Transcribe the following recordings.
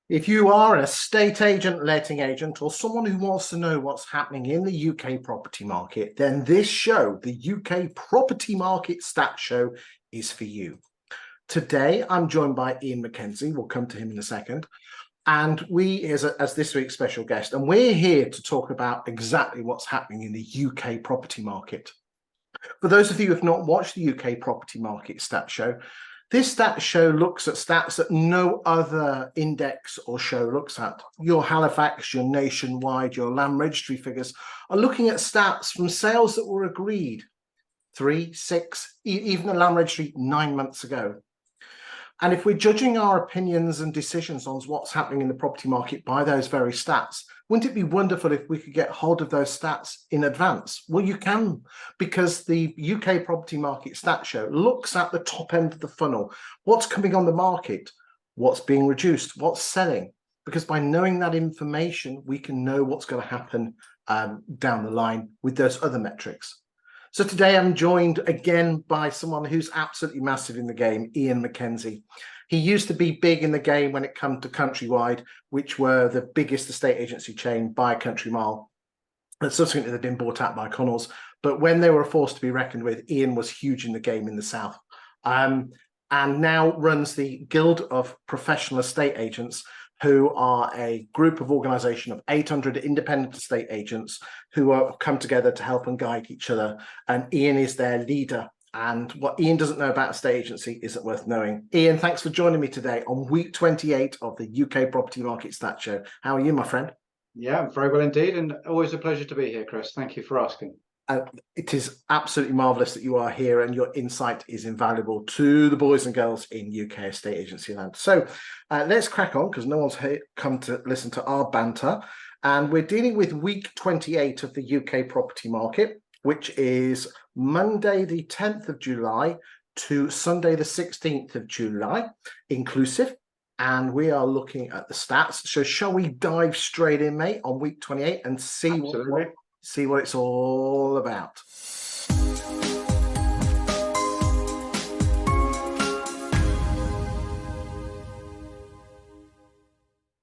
If you are an estate agent, letting agent, or someone who wants to know what's happening in the UK property market, then this show, the UK Property Market Stat Show, is for you. Today, I'm joined by Iain McKenzie. We'll come to him in a second. And we, as this week's special guest, and we're here to talk about exactly what's happening in the UK property market. For those of you who have not watched the UK Property Market Stat Show, this stat show looks at stats that no other index or show looks at. Your Halifax, your Nationwide, your Land Registry figures are looking at stats from sales that were agreed 3, 6, even the Land Registry 9 months ago. And if we're judging our opinions and decisions on what's happening in the property market by those very stats, wouldn't it be wonderful if we could get hold of those stats in advance? Well, you can, because the UK Property Market Stat Show looks at the top end of the funnel. What's coming on the market? What's being reduced? What's selling? Because by knowing that information, we can know what's going to happen down the line with those other metrics. So today I'm joined again by someone who's absolutely massive in the game, Iain McKenzie. He used to be big in the game when it comes to Countrywide, which were the biggest estate agency chain by a country mile. And subsequently, they've been bought out by Connells. But when they were a force to be reckoned with, Iain was huge in the game in the South. And now runs the Guild of Professional Estate Agents, who are a group of organisation of 800 independent estate agents who are come together to help and guide each other. And Iain is their leader. And what Iain doesn't know about estate agency isn't worth knowing. Iain, thanks for joining me today on week 28 of the UK Property Market Stat Show. How are you, my friend? Yeah, very well indeed. And always a pleasure to be here, Chris. Thank you for asking. It is absolutely marvellous that you are here, and your insight is invaluable to the boys and girls in UK estate agency land. So let's crack on, because no one's come to listen to our banter. And we're dealing with week 28 of the UK property market, which is Monday the 10th of July to Sunday the 16th of July, inclusive. And we are looking at the stats. So shall we dive straight in, mate, on week 28 and see what it's all about?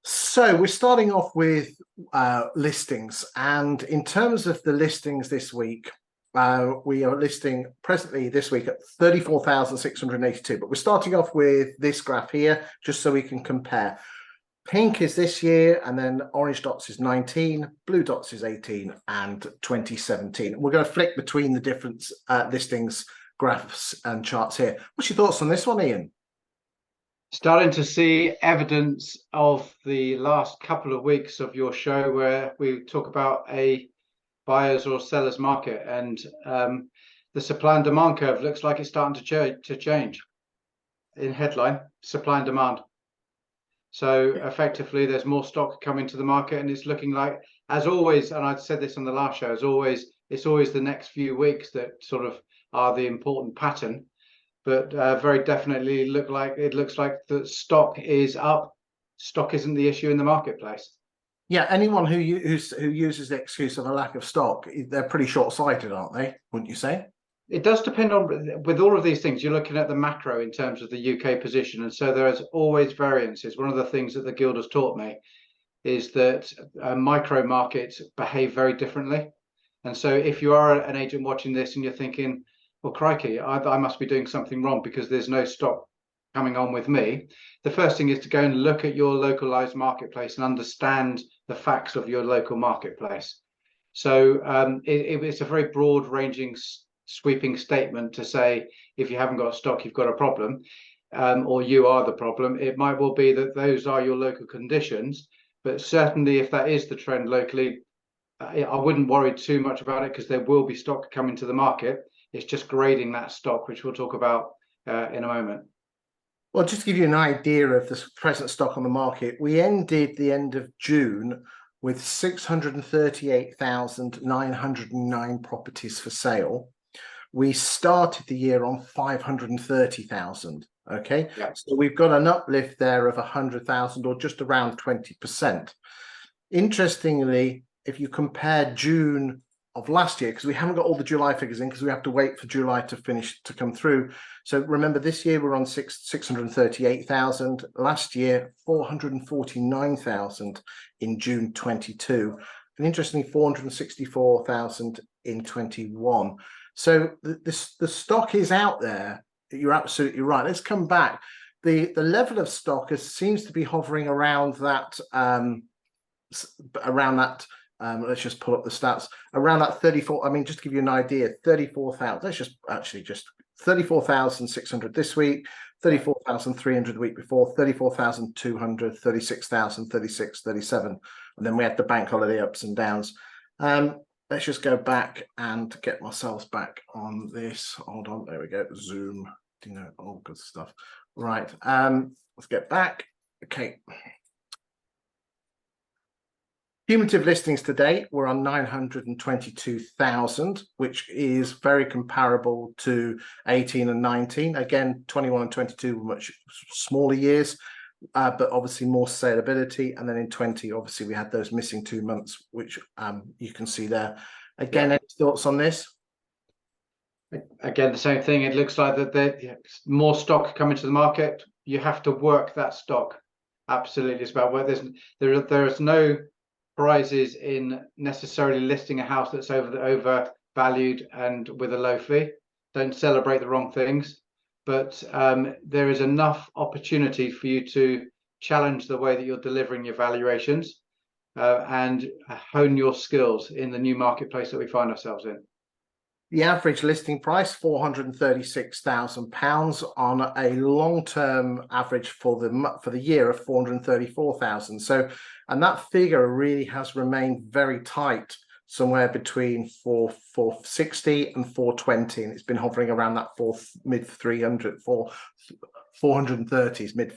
So we're starting off with listings, and in terms of the listings this week, we are listing presently this week at 34,682, but we're starting off with this graph here just so we can compare. Pink is this year, and then orange dots is 19, blue dots is 18, and 2017. We're going to flick between the different listings, graphs, and charts here. What's your thoughts on this one, Iain? Starting to see evidence of the last couple of weeks of your show where we talk about a buyer's or seller's market, and the supply and demand curve looks like it's starting to change. In headline, supply and demand. So effectively, there's more stock coming to the market, and it's looking like, as always, and I said this on the last show, as always, it's always the next few weeks that sort of are the important pattern. But very definitely it looks like the stock is up. Stock isn't the issue in the marketplace. Yeah, anyone who uses the excuse of a lack of stock, they're pretty short-sighted, aren't they? Wouldn't you say? It does depend on, with all of these things, you're looking at the macro in terms of the UK position. And so there is always variances. One of the things that the Guild has taught me is that micro markets behave very differently. And so if you are an agent watching this and you're thinking, well, crikey, I must be doing something wrong because there's no stock coming on with me. The first thing is to go and look at your localized marketplace and understand the facts of your local marketplace. So it's a very broad ranging, sweeping statement to say, if you haven't got stock, you've got a problem, or you are the problem. It might well be that those are your local conditions, but certainly if that is the trend locally, I wouldn't worry too much about it, because there will be stock coming to the market. It's just grading that stock, which we'll talk about in a moment. Well, just to give you an idea of the present stock on the market, we ended the end of June with 638,909 properties for sale. We started the year on 530,000. Okay, yeah. So we've got an uplift there of 100,000, or just around 20%. Interestingly, if you compare June of last year, because we haven't got all the July figures in, because we have to wait for July to finish to come through. So remember, this year we're on 638,000. Last year, 449,000 in June 22, and interestingly, 464,000 in 21. So the stock is out there. You're absolutely right. Let's come back. The level of stock seems to be hovering around that. Let's just pull up the stats around that 34. I mean, just to give you an idea, 34,000. Let's just 34,600 this week, 34,300 the week before, 34,200, 36,000, 36, 37, and then we had the bank holiday ups and downs. Let's just go back and get myself back on this. Hold on, there we go. Zoom, all good stuff. Right. Let's get back. Okay. Cumulative listings to date, we're on 922,000, which is very comparable to 18 and 19. Again, 21 and 22 were much smaller years, but obviously more saleability. And then in 20, obviously, we had those missing 2 months, which you can see there. Again, any thoughts on this? Again, the same thing. It looks like that there's more stock coming to the market. You have to work that stock. Absolutely. It's about where there's no prizes in necessarily listing a house that's overvalued and with a low fee. Don't celebrate the wrong things, but there is enough opportunity for you to challenge the way that you're delivering your valuations and hone your skills in the new marketplace that we find ourselves in. The average listing price, £436,000 on a long-term average for the year of 434,000. So, and that figure really has remained very tight, somewhere between 460 and 420, and it's been hovering around that mid 430s mid.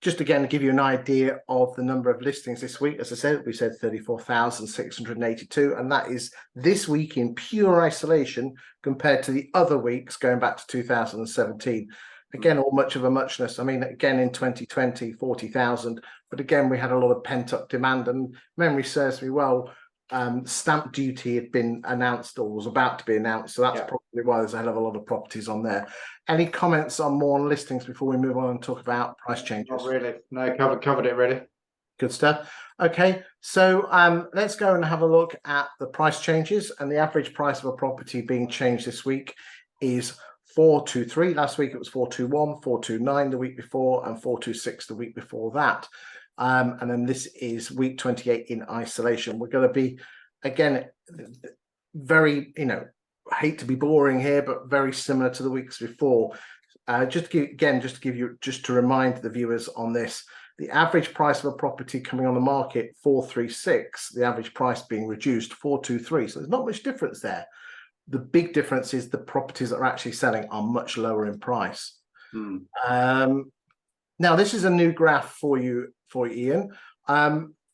Just again to give you an idea of the number of listings this week, as I said, we said 34,682, and that is this week in pure isolation compared to the other weeks going back to 2017. Again, all much of a muchness. I mean, again, in 2020, 40,000, but again, we had a lot of pent-up demand, and memory serves me well, stamp duty had been announced or was about to be announced, so that's probably why there's a hell of a lot of properties on there. Any comments on more on listings before we move on and talk about price changes? Not really. No, covered it really. Good stuff. Okay, so let's go and have a look at the price changes, and the average price of a property being changed this week is 423. Last week it was 421, 429 the week before, and 426 the week before that. And then this is week 28 in isolation. We're going to be, again, very, I hate to be boring here, but very similar to the weeks before. Just to remind the viewers on this, the average price of a property coming on the market, 436, the average price being reduced, 423. So there's not much difference there. The big difference is the properties that are actually selling are much lower in price. Now, this is a new graph for you, Iain.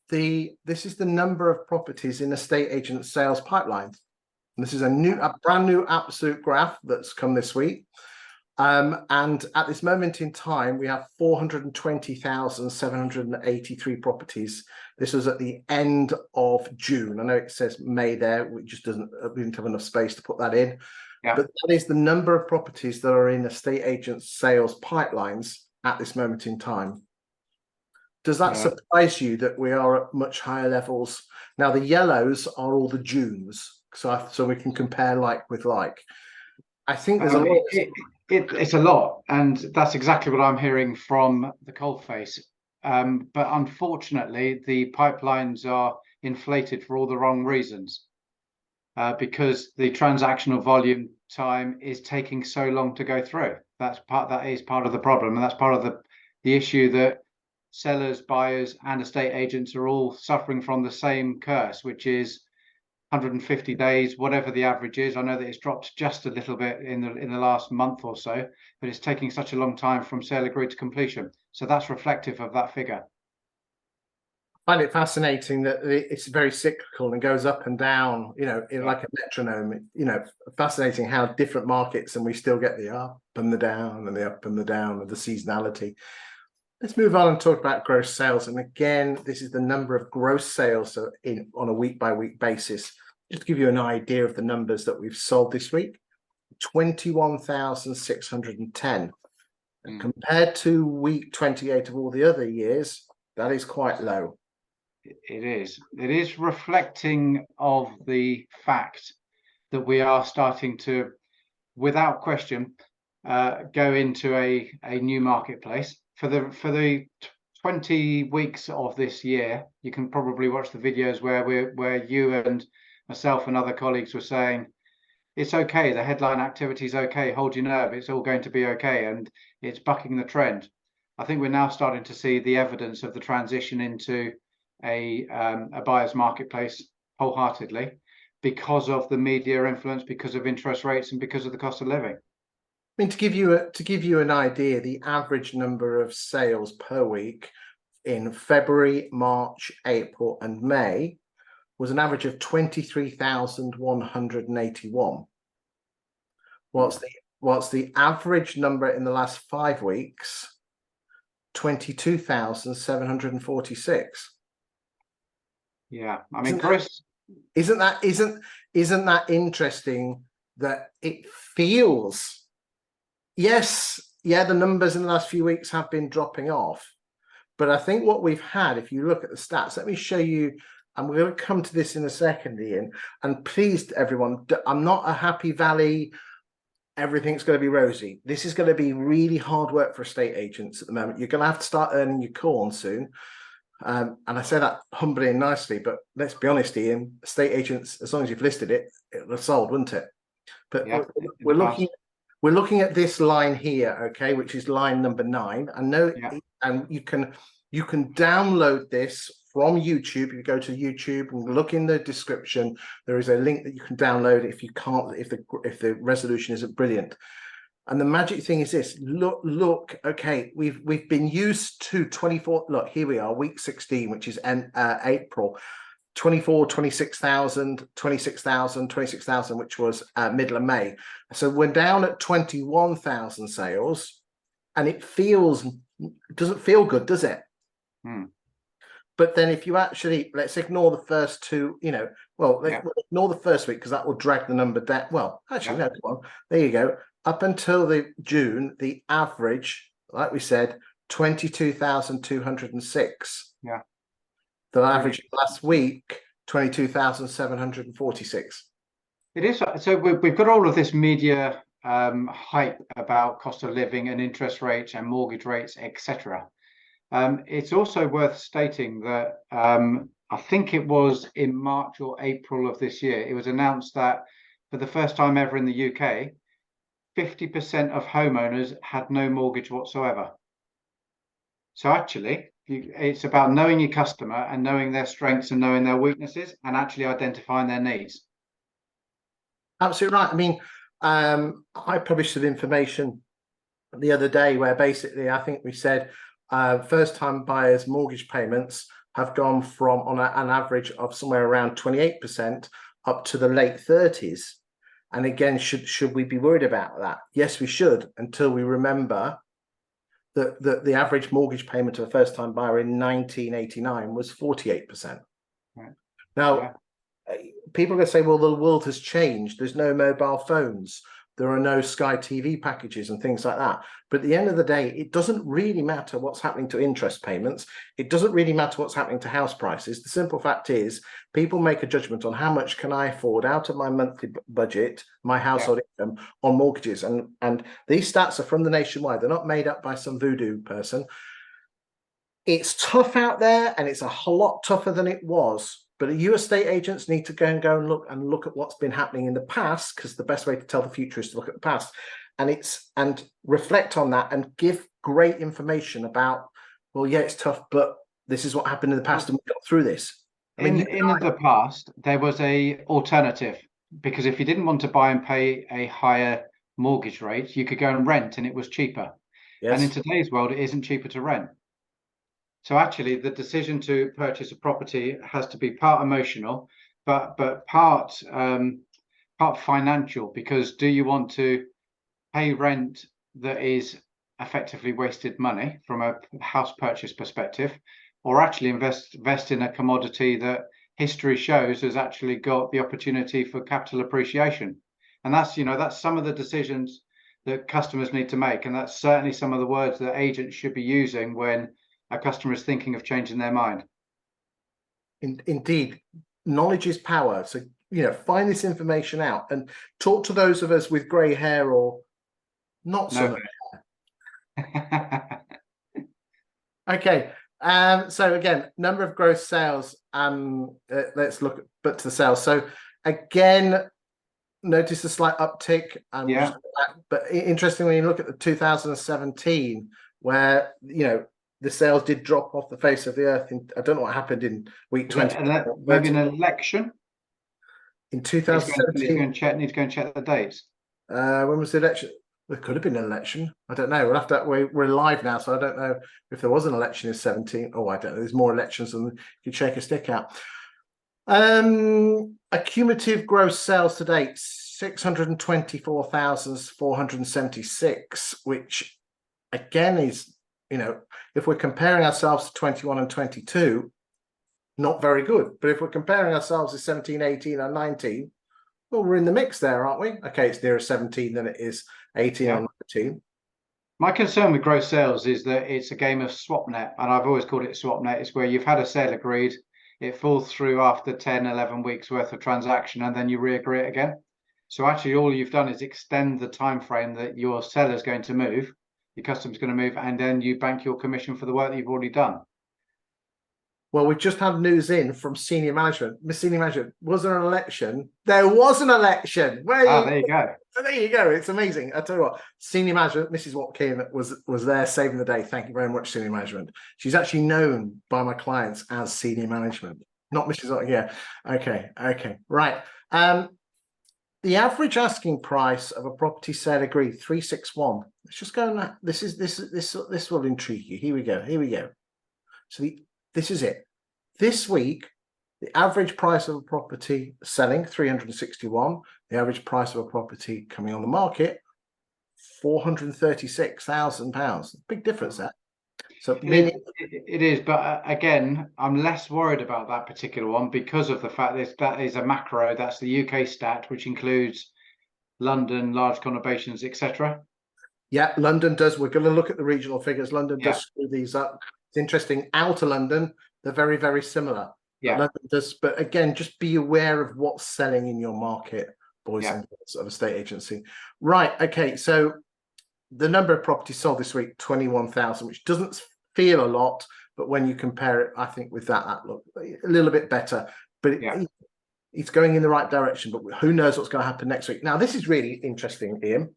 This is the number of properties in estate agent sales pipelines. And this is a brand new absolute graph that's come this week. And at this moment in time, we have 420,783 properties. This was at the end of June. I know it says May there, which just we didn't have enough space to put that in. Yeah. But that is the number of properties that are in estate agent sales pipelines at this moment in time. Does that surprise you that we are at much higher levels? Now, the yellows are all the Junes, so we can compare like with like. I think there's a lot. It's a lot, and that's exactly what I'm hearing from the coalface. But unfortunately, the pipelines are inflated for all the wrong reasons, because the transactional volume time is taking so long to go through. That is part of the problem, and that's part of the issue that sellers, buyers, and estate agents are all suffering from the same curse, which is 150 days, whatever the average is. I know that it's dropped just a little bit in the last month or so, but it's taking such a long time from sale agreed to completion. So that's reflective of that figure. I find it fascinating that it's very cyclical and goes up and down, like a metronome. Fascinating how different markets, and we still get the up and the down and the up and the down and the seasonality. Let's move on and talk about gross sales. And again, this is the number of gross sales on a week-by-week basis. Just to give you an idea of the numbers that we've sold this week, 21,610. And compared to week 28 of all the other years, that is quite low. It is. It is reflecting of the fact that we are starting to, without question, go into a new marketplace. For the 20 weeks of this year, you can probably watch the videos where you and myself and other colleagues were saying, it's okay, the headline activity is okay, hold your nerve, it's all going to be okay, and it's bucking the trend. I think we're now starting to see the evidence of the transition into a buyer's marketplace wholeheartedly, because of the media influence, because of interest rates, and because of the cost of living. I mean, to give you an idea, the average number of sales per week in February, March, April, and May was an average of 23,181. What's the average number in the last 5 weeks? 22,746. Yeah, I mean, Chris, isn't that interesting that it feels, yes, yeah, the numbers in the last few weeks have been dropping off, but I think what we've had, if you look at the stats, let me show you, and we're going to come to this in a second, Ian, and please, everyone, I'm not a happy valley, everything's going to be rosy. This is going to be really hard work for estate agents at the moment. You're going to have to start earning your corn soon. And I say that humbly and nicely, but let's be honest, Ian, estate agents, as long as you've listed it, it would have sold, wouldn't it? But yeah, we're looking at this line here, okay, which is line number 9. I know, and you can download this from YouTube. You go to YouTube and look in the description. There is a link that you can download if you can't, if the resolution isn't brilliant. And the magic thing is this, look, okay, we've been used to 24, look, here we are, week 16, which is April, 24, 26,000, 26,000, 26,000, which was middle of May. So we're down at 21,000 sales, and it doesn't feel good, does it? But then if you actually, let's ignore the first two, we'll ignore the first week because that will drag the number down. Well, actually, no, come on, there you go. Up until the June, the average, like we said, 22,206. Yeah. The average last week, 22,746. It is. So we've got all of this media hype about cost of living and interest rates and mortgage rates, etc. It's also worth stating that I think it was in March or April of this year, it was announced that for the first time ever in the UK, 50% of homeowners had no mortgage whatsoever. So actually, it's about knowing your customer and knowing their strengths and knowing their weaknesses and actually identifying their needs. Absolutely right. I mean, I published some information the other day where basically I think we said first-time buyers' mortgage payments have gone from on an average of somewhere around 28% up to the late 30s. And again, should we be worried about that? Yes, we should, until we remember that the average mortgage payment of a first-time buyer in 1989 was 48%. Right. Now, people are going to say, well, the world has changed. There's no mobile phones. There are no Sky TV packages and things like that. But at the end of the day, it doesn't really matter what's happening to interest payments. It doesn't really matter what's happening to house prices. The simple fact is people make a judgment on how much can I afford out of my monthly budget, my household income, on mortgages. And these stats are from the Nationwide. They're not made up by some voodoo person. It's tough out there, and it's a whole lot tougher than it was. But you estate agents need to go and look at what's been happening in the past, because the best way to tell the future is to look at the past, and reflect on that and give great information about, well, yeah, it's tough, but this is what happened in the past and we got through this. In the past, there was a alternative, because if you didn't want to buy and pay a higher mortgage rate, you could go and rent and it was cheaper. Yes. And in today's world, it isn't cheaper to rent. So actually, the decision to purchase a property has to be part emotional, but part financial, because do you want to pay rent that is effectively wasted money from a house purchase perspective, or actually invest in a commodity that history shows has actually got the opportunity for capital appreciation. And that's, that's some of the decisions that customers need to make. And that's certainly some of the words that agents should be using when a customer is thinking of changing their mind. Indeed, knowledge is power. So, find this information out and talk to those of us with grey hair or not so much hair. Okay. So again, number of gross sales. Let's look to the sales. So again, notice a slight uptick. But interestingly, when you look at the 2017, where the sales did drop off the face of the earth. I don't know what happened in week 20. Maybe an election in 2017. Need to go and check the dates. When was the election? There could have been an election. I don't know. We'll have to. We're live now, so I don't know if there was an election in 17. Oh, I don't know. There's more elections than you can shake a stick out. Cumulative gross sales to date 624,476, which again is, if we're comparing ourselves to 21 and 22, not very good. But if we're comparing ourselves to 17, 18, and 19, well, we're in the mix there, aren't we? Okay, it's nearer 17 than it is 18 or 19. My concern with gross sales is that it's a game of swap net, and I've always called it swap net. It's where you've had a sale agreed, it falls through after 10, 11 weeks worth of transaction, and then you re-agree it again. So actually all you've done is extend the time frame that your seller's going to move, your customer's going to move, and then you bank your commission for the work that you've already done. Well, we've just had news in from senior management. Miss Senior Management, was there an election? There was an election. There you go. There you go. It's amazing. I tell you what, senior management, Mrs. Watkin was there saving the day. Thank you very much, senior management. She's actually known by my clients as senior management, not Mrs. Watkin. Yeah. Okay. Right. The average asking price of a property sale agreed 361. Let's just go on. This will intrigue you. Here we go. So this is it. This week, the average price of a property selling 361. The average price of a property coming on the market £436,000. Big difference there. So it is, but again, I'm less worried about that particular one because of the fact that is a macro. That's the UK stat, which includes London, large conurbations, etc. Yeah, London does. We're going to look at the regional figures. London does screw these up. It's interesting. Outer London, they're very, very similar. Yeah. London does, but again, just be aware of what's selling in your market, boys and girls of a estate agency. Right. Okay. So the number of properties sold this week, 21,000, which doesn't feel a lot, but when you compare it, I think with that look a little bit better. But it's going in the right direction. But who knows what's going to happen next week? Now, this is really interesting, Ian.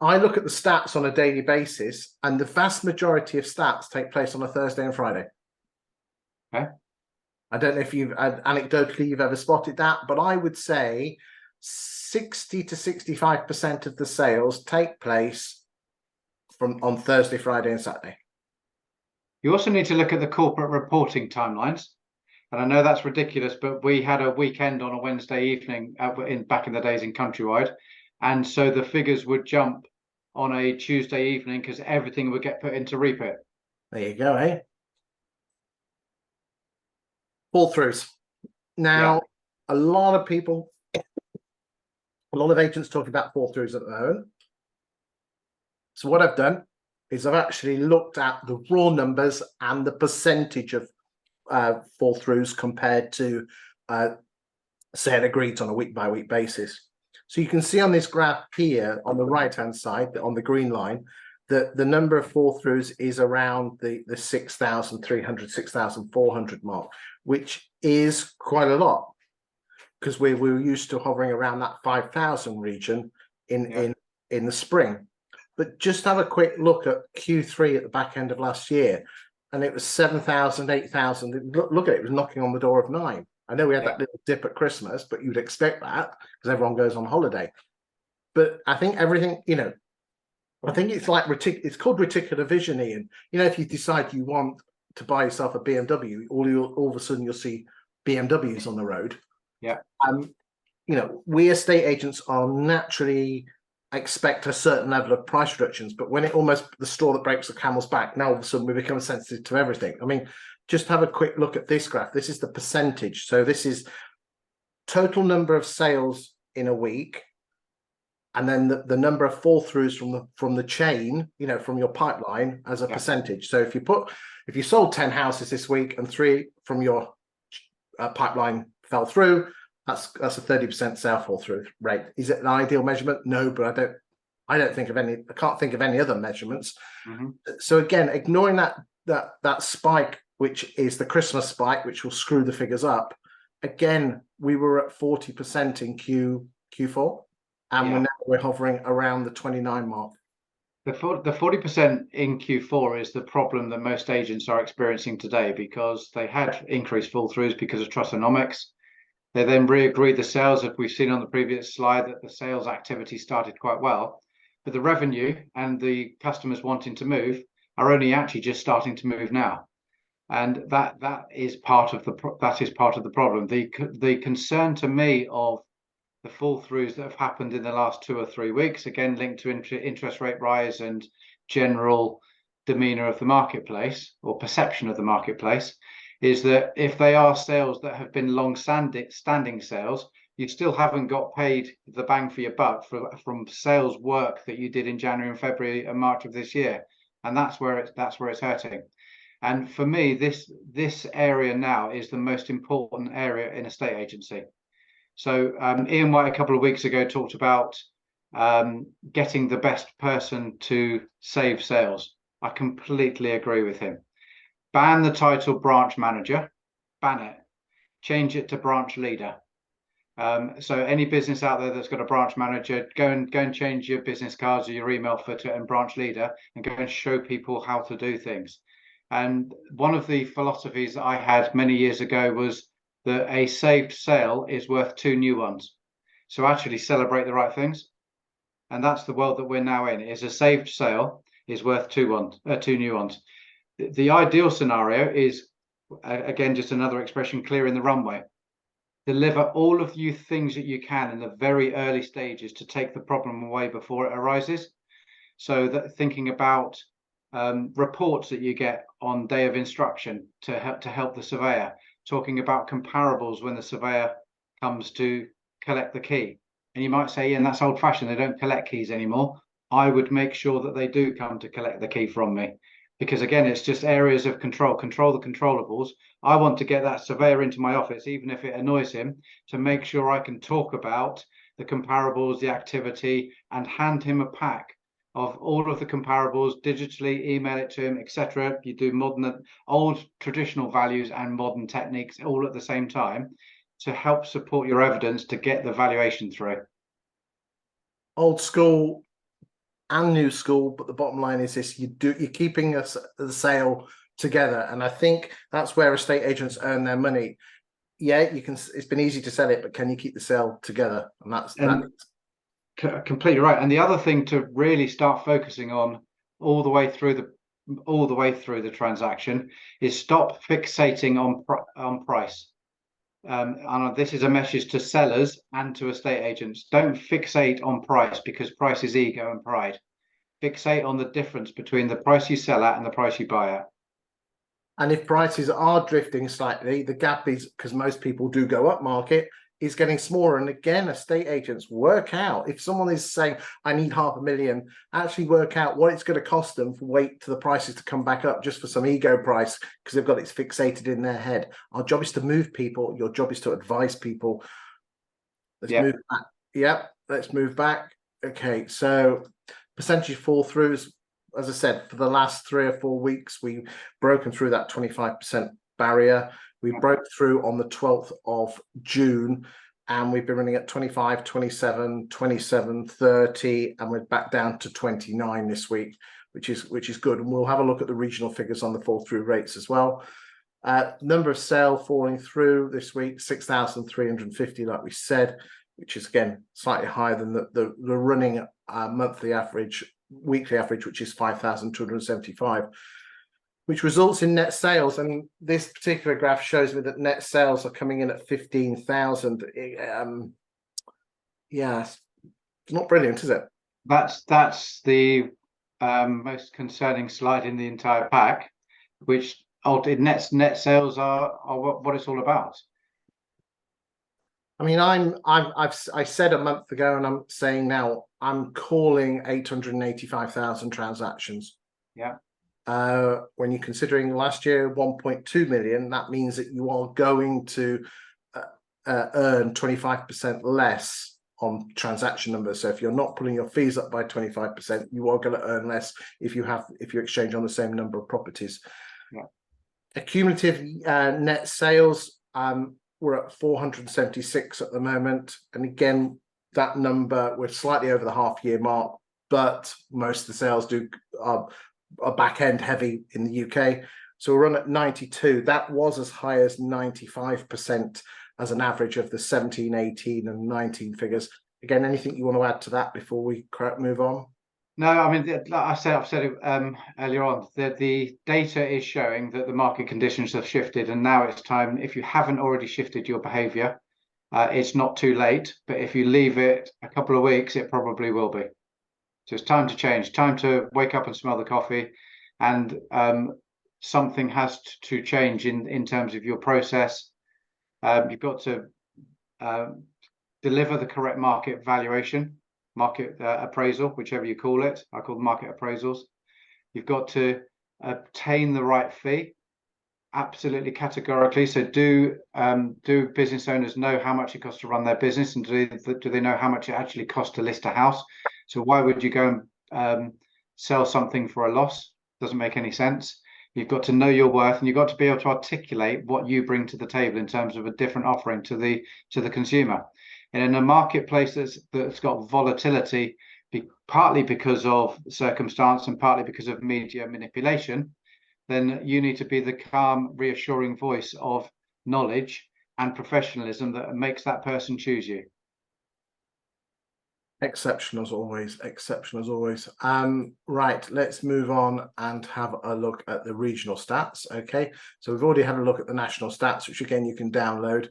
I look at the stats on a daily basis, and the vast majority of stats take place on a Thursday and Friday. Okay. I don't know if anecdotally you've ever spotted that, but I would say 60 to 65% of the sales take place on Thursday, Friday, and Saturday. You also need to look at the corporate reporting timelines. And I know that's ridiculous, but we had a weekend on a Wednesday evening back in the days in Countrywide. And so the figures would jump on a Tuesday evening because everything would get put into repeat. There you go, eh? Fall Thrus. Now, a lot of people, a lot of agents talking about fall Thrus at the moment. So what I've done is I've actually looked at the raw numbers and the percentage of fall Thrus compared to sale agreed on a week-by-week basis. So you can see on this graph here on the right-hand side, on the green line, that the number of fall Thrus is around the 6,300, 6,400 mark, which is quite a lot because we were used to hovering around that 5,000 region in the spring. But just have a quick look at Q3 at the back end of last year, and it was 7,000, 8,000. Look at it, it was knocking on the door of 9. I know we had that little dip at Christmas, but you'd expect that because everyone goes on holiday. But I think everything, I think it's like it's called reticular vision, Ian. If you decide you want to buy yourself a BMW, all of a sudden you'll see BMWs on the road. Yeah. We estate agents are naturally expect a certain level of price reductions, but when it almost the straw that breaks the camel's back, now all of a sudden we become sensitive to everything. I mean, just have a quick look at this graph. This is the percentage. So this is total number of sales in a week, and then the number of fall throughs from the chain, you know, from your pipeline as a percentage. So if you sold 10 houses this week and 3 from your pipeline fell through, that's a 30% sale fall through rate. Is it an ideal measurement? No, but I don't think of any. I can't think of any other measurements. So again, ignoring that spike, which is the Christmas spike, which will screw the figures up. Again, we were at 40% in Q4, and we're hovering around the 29 mark. The 40% in Q4 is the problem that most agents are experiencing today, because they had increased fall throughs because of Trussonomics. They then re-agreed the sales, as we've seen on the previous slide, that the sales activity started quite well, but the revenue and the customers wanting to move are only actually just starting to move now, and that is part of the problem. The concern to me of the fall throughs that have happened in the last 2 or 3 weeks, again linked to interest rate rise and general demeanor of the marketplace, or perception of the marketplace, is that if they are sales that have been long-standing sales, you still haven't got paid the bang for your buck from sales work that you did in January and February and March of this year, and that's where it's hurting. And for me, this area now is the most important area in estate agency. So Iain White a couple of weeks ago talked about getting the best person to save sales. I completely agree with him. Ban the title branch manager, ban it, change it to branch leader. So any business out there that's got a branch manager, go and change your business cards or your email footer and branch leader, and go and show people how to do things. And one of the philosophies that I had many years ago was that a saved sale is worth 2 new ones. So actually celebrate the right things. And that's the world that we're now in, is a saved sale is worth 2 new ones. The ideal scenario is, again, just another expression, clearing the runway. Deliver all of you things that you can in the very early stages to take the problem away before it arises. So that thinking about reports that you get on day of instruction to help the surveyor, talking about comparables when the surveyor comes to collect the key. And you might say, yeah, that's old fashioned, they don't collect keys anymore. I would make sure that they do come to collect the key from me. Because again, it's just areas of control the controllables. I want to get that surveyor into my office, even if it annoys him, to make sure I can talk about the comparables, the activity, and hand him a pack of all of the comparables digitally, email it to him, etc. You do old traditional values and modern techniques all at the same time to help support your evidence to get the valuation through. Old school and new school, but the bottom line is this: you're keeping the sale together, and I think that's where estate agents earn their money. Yeah, you can. It's been easy to sell it, but can you keep the sale together? And that's completely right. And the other thing to really start focusing on all the way through the transaction is stop fixating on price. And this is a message to sellers and to estate agents. Don't fixate on price, because price is ego and pride. Fixate on the difference between the price you sell at and the price you buy at. And if prices are drifting slightly, the gap is, because most people do go up market, is getting smaller. And again, estate agents work out, if someone is saying, I need $500,000, actually work out what it's going to cost them for wait to the prices to come back up just for some ego price, because they've got it fixated in their head. Our job is to move people. Your job is to advise people. Let's move back. Yep, let's move back. Okay, so percentage fall throughs, as I said, for the last 3 or 4 weeks, we've broken through that 25% barrier. We broke through on the 12th of June, and we've been running at 25, 27, 27, 30, and we're back down to 29 this week, which is good. And we'll have a look at the regional figures on the fall through rates as well. Number of sale falling through this week, 6,350, like we said, which is again slightly higher than the running monthly average, weekly average, which is 5,275. Which results in net sales. And this particular graph shows me that net sales are coming in at 15,000. Yeah, it's not brilliant, is it? That's the most concerning slide in the entire pack, which net sales are what it's all about. I mean, I said a month ago, and I'm saying now, I'm calling 885,000 transactions. Yeah. When you're considering last year 1.2 million, that means that you are going to earn 25% less on transaction numbers. So if you're not putting your fees up by 25%, you are going to earn less if you exchange on the same number of properties. Yeah. Accumulative net sales, we're at 476 at the moment, and again, that number, we're slightly over the half-year mark, but most of the sales are back end heavy in the UK. So we're on at 92. That was as high as 95% as an average of the 17, 18 and 19 figures. Again, anything you want to add to that before we move on? No, I mean, like I've said it earlier on, that the data is showing that the market conditions have shifted, and now it's time, if you haven't already shifted your behavior, it's not too late, but if you leave it a couple of weeks, it probably will be. So it's time to change, time to wake up and smell the coffee, and something has to change in terms of your process. You've got to deliver the correct market valuation, market appraisal, whichever you call it. I call them market appraisals. You've got to obtain the right fee, absolutely categorically. So do business owners know how much it costs to run their business, and do they know how much it actually costs to list a house? So why would you go and sell something for a loss? Doesn't make any sense. You've got to know your worth, and you've got to be able to articulate what you bring to the table in terms of a different offering to the consumer. And in a marketplace that's got volatility, partly because of circumstance and partly because of media manipulation, then you need to be the calm, reassuring voice of knowledge and professionalism that makes that person choose you. Exception as always, exception as always. Right, let's move on and have a look at the regional stats. Okay, so we've already had a look at the national stats, which again you can download.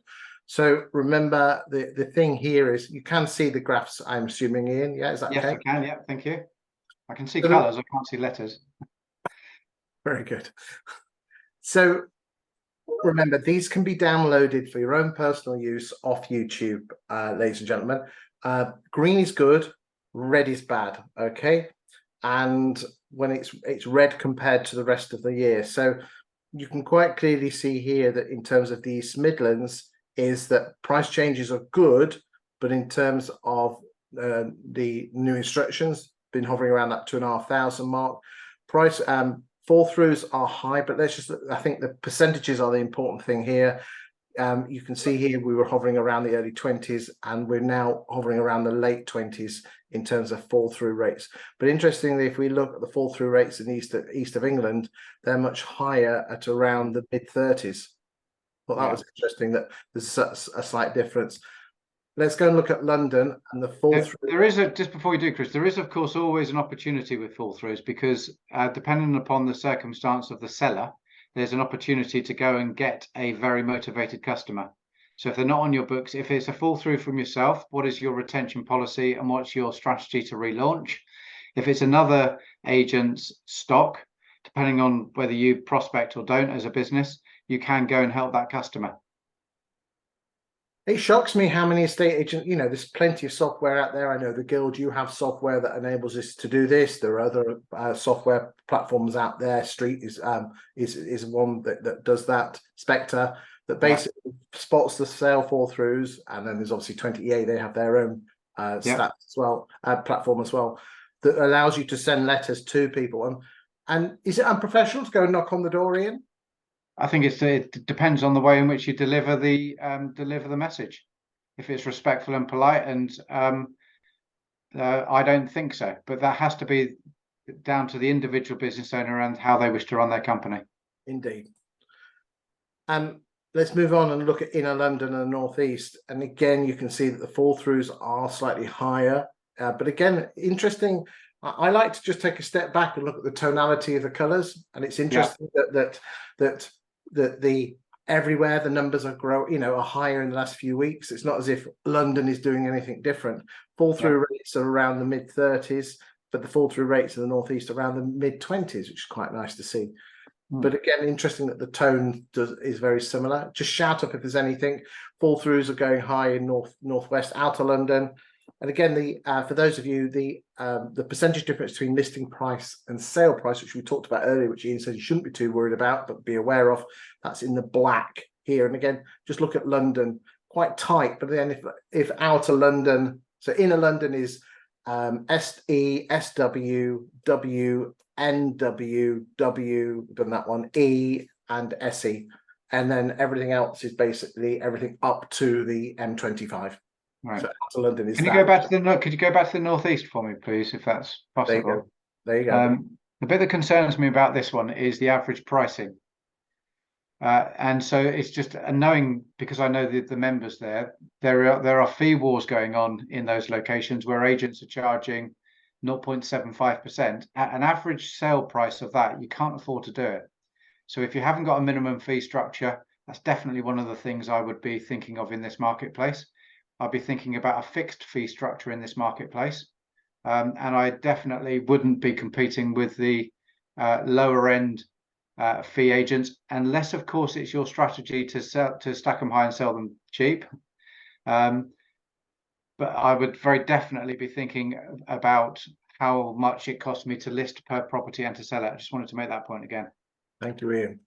So remember, the thing here is you can see the graphs, I'm assuming, Ian. Yeah, is that yes, okay? I can. Yeah, thank you. I can see colours. I can't see letters. Very good. So remember, these can be downloaded for your own personal use off YouTube, ladies and gentlemen. Green is good, red is bad. Okay, and when it's red compared to the rest of the year, so you can quite clearly see here that in terms of the East Midlands, is that price changes are good, but in terms of the new instructions, been hovering around that 2,500 mark. Price fall throughs are high, but I think the percentages are the important thing here. You can see here we were hovering around the early 20s, and we're now hovering around the late 20s in terms of fall through rates. But interestingly, if we look at the fall through rates in the east of England, they're much higher at around the mid 30s. Well, that was interesting that there's a slight difference. Let's go and look at London and the fall through. There is just before we do, Chris, there is of course always an opportunity with fall throughs, because depending upon the circumstance of the seller, there's an opportunity to go and get a very motivated customer. So if they're not on your books, if it's a fall through from yourself, what is your retention policy and what's your strategy to relaunch? If it's another agent's stock, depending on whether you prospect or don't as a business, you can go and help that customer. It shocks me how many estate agents, there's plenty of software out there. I know the Guild, you have software that enables us to do this. There are other software platforms out there. Street is one that does that. Spectre, that basically spots the sale fall throughs, and then there's obviously 20EA. They have their own stats as well, platform as well, that allows you to send letters to people. And is it unprofessional to go and knock on the door, Ian? I think it depends on the way in which you deliver the message. If it's respectful and polite, and I don't think so, but that has to be down to the individual business owner and how they wish to run their company. Indeed. Let's move on and look at inner London and the northeast. And again, you can see that the fall throughs are slightly higher. But again, interesting. I like to just take a step back and look at the tonality of the colours. And it's interesting that the everywhere the numbers are are higher in the last few weeks. It's not as if London is doing anything different. Fall through rates are around the mid 30s, but the fall through rates in the northeast around the mid 20s, which is quite nice to see. But again, interesting that the tone is very similar. Just shout up if there's anything. Fall throughs are going high in northwest, outer London. And again, for those of you, the percentage difference between listing price and sale price, which we talked about earlier, which Iain said you shouldn't be too worried about, but be aware of, that's in the black here. And again, just look at London, quite tight. But then if outer London, so inner London is SE, SW, W, NW, W, done that one, E, and SE. And then everything else is basically everything up to the M25. Right. So outer London is Could you go back to the northeast for me, please, if that's possible? There you go. The bit that concerns me about this one is the average pricing. And so it's just knowing, because I know the members there are fee wars going on in those locations where agents are charging 0.75%. At an average sale price of that, you can't afford to do it. So if you haven't got a minimum fee structure, that's definitely one of the things I would be thinking of in this marketplace. I'd be thinking about a fixed fee structure in this marketplace. And I definitely wouldn't be competing with the lower end fee agents, unless of course it's your strategy to stack them high and sell them cheap. But I would very definitely be thinking about how much it costs me to list per property and to sell it. I just wanted to make that point again. Thank you,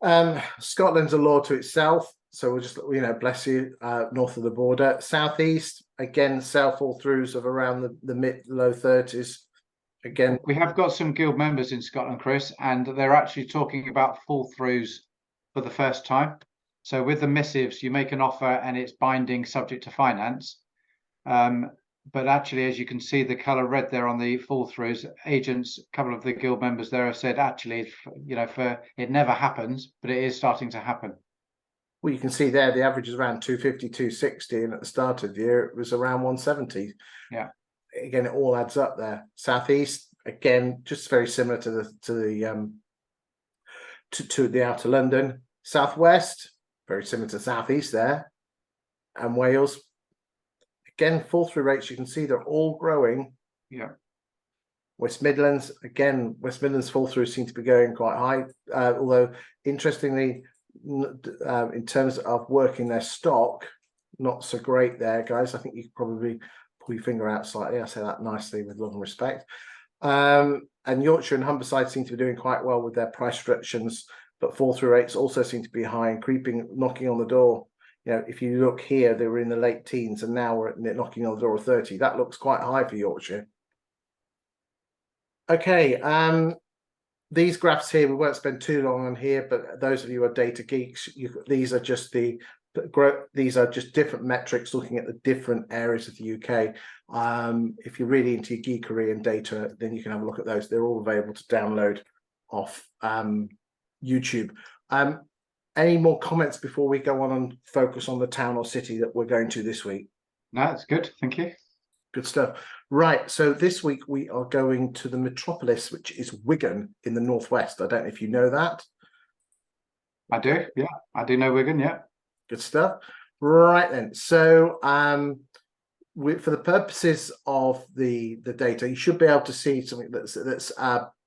Iain. Scotland's a law to itself, so we'll just bless you. North of the border, southeast, again, sell fall throughs of around the mid low 30s. Again, we have got some guild members in Scotland, Chris, and they're actually talking about fall throughs for the first time. So with the missives, you make an offer and it's binding subject to finance. But actually, as you can see, the colour red there on the fall throughs, agents, a couple of the guild members there have said, actually, it never happens, but it is starting to happen. Well, you can see there the average is around 250, 260, and at the start of the year it was around 170. Yeah. Again, it all adds up there. Southeast, again, just very similar to the outer London. Southwest, very similar to southeast there, and Wales. Again, fall through rates, you can see they're all growing. Yeah. West Midlands, again, West Midlands fall through seem to be going quite high. Although interestingly, in terms of working their stock, not so great there, guys. I think you could probably pull your finger out slightly. I say that nicely with love and respect. And Yorkshire and Humberside seem to be doing quite well with their price restrictions, but fall through rates also seem to be high and creeping, knocking on the door. If you look here, they were in the late teens, and now we're knocking on the door of 30. That looks quite high for Yorkshire. Okay, these graphs here, we won't spend too long on here, but those of you who are data geeks, these are just different metrics looking at the different areas of the UK. If you're really into your geekery and data, then you can have a look at those. They're all available to download off YouTube. Any more comments before we go on and focus on the town or city that we're going to this week? No, that's good. Thank you. Good stuff. Right. So this week we are going to the metropolis, which is Wigan in the northwest. I don't know if you know that. I do. Yeah, I do know Wigan. Yeah. Good stuff. Right then. So for the purposes of the data, you should be able to see something that's